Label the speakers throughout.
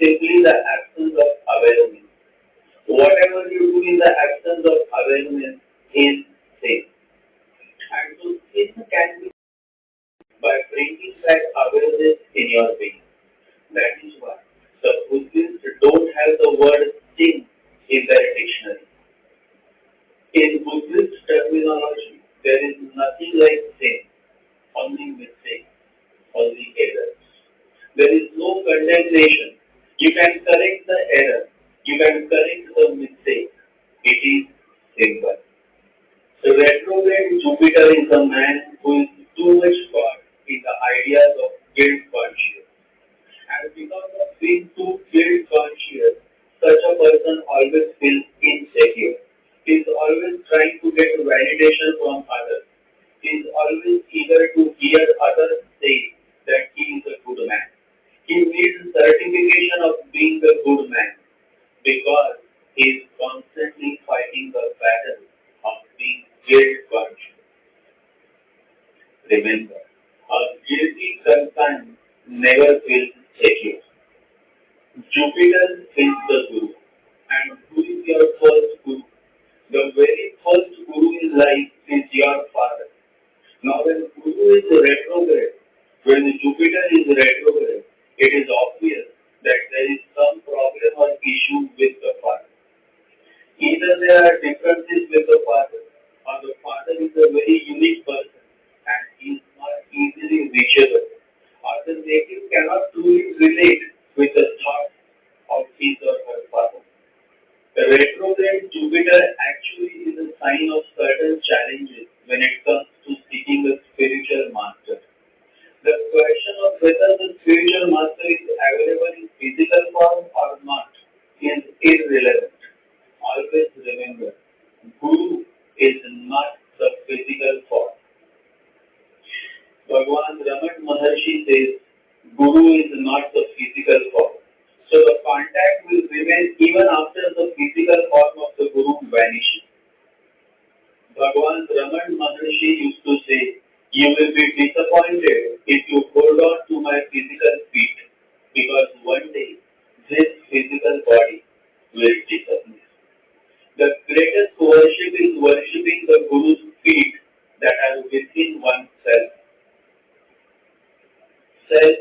Speaker 1: simply the absence of awareness. Whatever you do in the absence of awareness is sin. And so sin can be by bringing that awareness in your being. That is why the Buddhists don't have the word sin in their dictionary. In Buddhist terminology, there is nothing like sin, only mistake, only errors. There is no condemnation. You can correct the error, you can correct the mistake. It is simple. The retrograde Jupiter is a man who is too much caught in the ideas of guilt conscious. And because of being too guilt conscious, such a person always feels insecure. He is always trying to get validation from others. He is always eager to hear others say that he is a good man. He needs certification of being a good man because he is constantly fighting the battle of being guilt conscious. Remember, a guilty conscience never feels secure. Jupiter is the Guru. And who is your first Guru? The very first Guru in life is your father. Now when Guru is retrograde, when Jupiter is retrograde, it is obvious that there is some problem or issue with the father. Either there are differences with the father, or the father is a very unique person and he is not easily reachable, or the native cannot truly relate with the thoughts of his or her father. The retrograde Jupiter actually is a sign of certain challenges when it comes to seeking a spiritual master. The question of whether the spiritual master is available in physical form or not is irrelevant. Always remember, Guru is not the physical form. Bhagwan Raman Maharshi says, Guru is not the physical form. So the contact will remain even after the physical form of the Guru vanishes. Bhagwan Raman Maharshi used to say, you will be disappointed if you hold on to my physical feet, because one day this physical body will disappear. The greatest worship is worshipping the Guru's feet that are within oneself. Self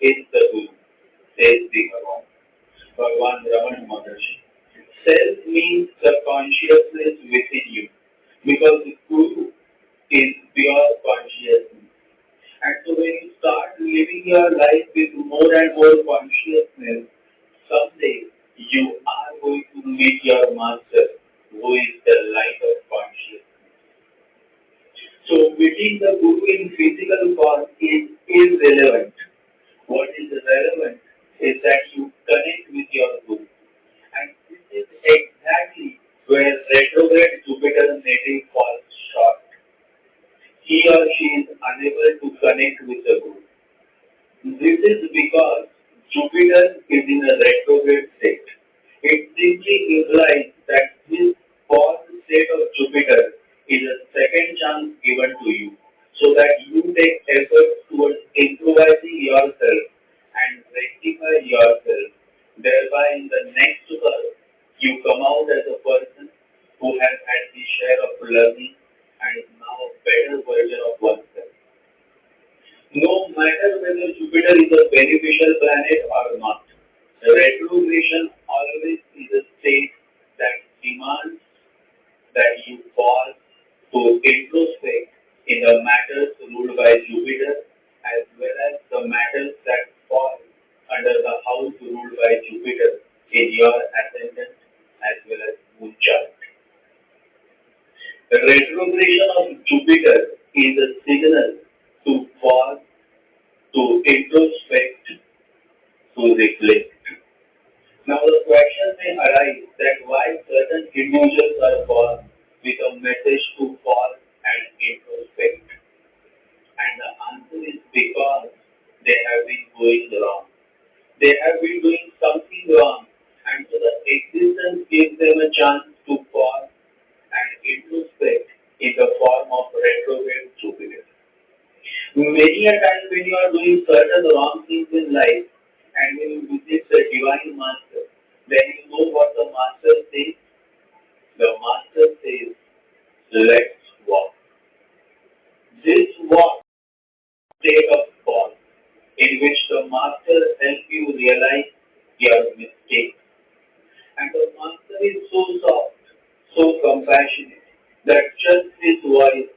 Speaker 1: is the Guru, says the Bhagwan Raman Maharshi. Self means the consciousness within you, because the Guru is pure consciousness. And so when you start living your life with more and more consciousness, someday you are going to meet your master, who is the light of consciousness. So meeting the Guru in physical form is irrelevant. What is relevant is that you connect with your Guru. And this is exactly where retrograde Jupiter native falls short. He or she is unable to connect with the Guru. This is because Jupiter is in a retrograde state. It simply implies that this fourth state of Jupiter is a second chance given to you, so that you take efforts towards improvising yourself and rectify yourself. Thereby, in the next birth, you come out as a person who has had the share of learning and is now a better version of oneself. No matter whether Jupiter is a beneficial planet or not, retrogression always is a state that demands that you pause to introspect in the matters ruled by Jupiter as well as the matters that fall under the house ruled by Jupiter in your ascendant as well as moon chart. The retrogression of Jupiter is a signal to pause, to introspect, to reflect. Now the question may arise that why certain individuals are born with a message to pause and introspect. And the answer is because they have been doing wrong. They have been doing something wrong, and so the existence gives them a chance to pause and introspect in the form of retrograde Jupiter. Many a time when you are doing certain wrong things in life, And when you visit the Divine Master, then you know what the Master says. The Master says, let's walk. This walk state of pause in which the Master helps you realize your mistake. And the Master is so soft, so compassionate, that just his voice,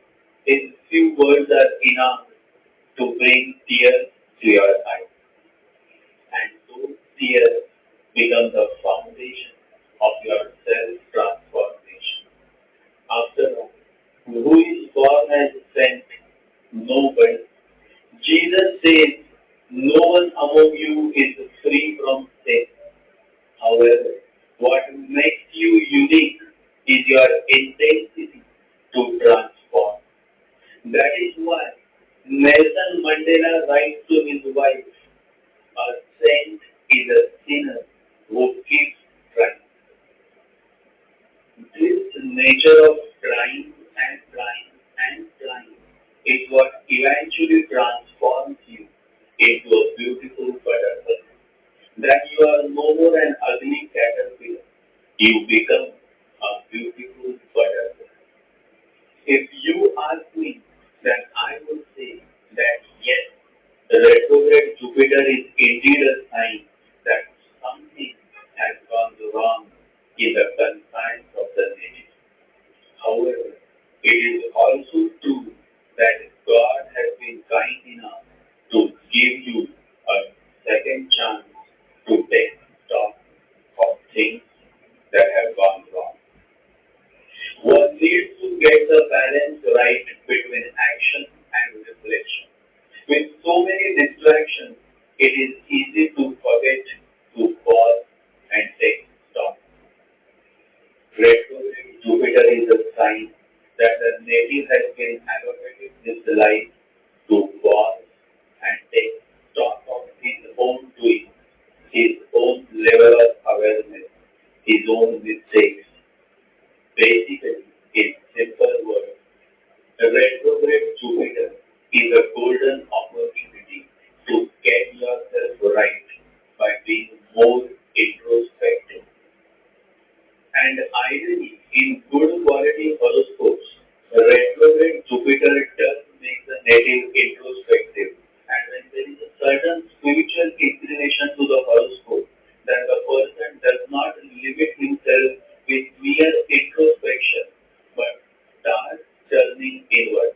Speaker 1: his few words are enough to bring tears to your eyes. And those tears become the foundation of your self-transformation. After all, who is born as a saint? Nobody. Jesus says, no one among you is free from sin. However, what makes you unique is your intensity to transform. That is why Nelson Mandela writes to his wife, a saint is a sinner who keeps trying. This nature of trying and trying and trying is what eventually transforms you into a beautiful butterfly. That you are no more an ugly caterpillar. You become a beautiful butterfly. If you ask me, then I would say that yes, the retrograde Jupiter is indeed a sign that something has gone wrong in the confines of the native. However, it is also true that God has been kind enough to give you a second chance to take stock of things that have gone wrong. One needs to get the balance right between action and reflection. With so many distractions, it is easy to forget to pause and take stock. Retrograde Jupiter is a sign that the native has been allocated this life to pause and take stock of his own doing, his own level of awareness, his own mistakes. Basically, in simple words, the retrograde Jupiter is a golden opportunity to get yourself right by being more introspective. And ideally, in good quality horoscopes, the retrograde Jupiter does make the native introspective. And when there is a certain spiritual inclination to the horoscope, then the person does not limit himself with mere introspection, but starts turning inward.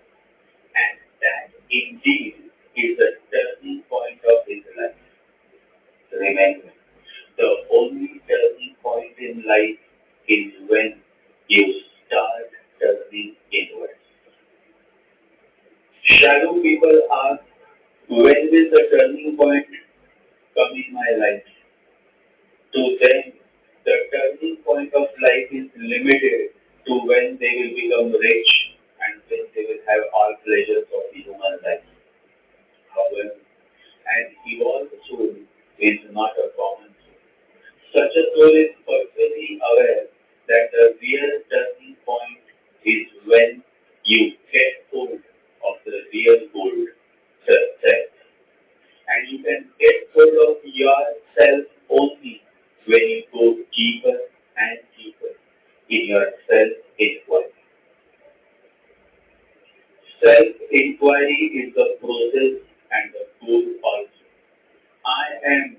Speaker 1: And that indeed is the turning point of his life. Remember, the only turning point in life is when you start turning inwards. Shallow people ask, when will the turning point come in my life? To them, the turning point of life is limited to when they will become rich and when they will have all pleasures of the human life. However, an evolved soul is not a common soul. Such a soul is perfectly aware that the real turning point is when you get hold of the real gold, the self. And you can get hold of yourself only when you go deeper and deeper in your self-inquiry. Self-inquiry is the process and the goal also. I am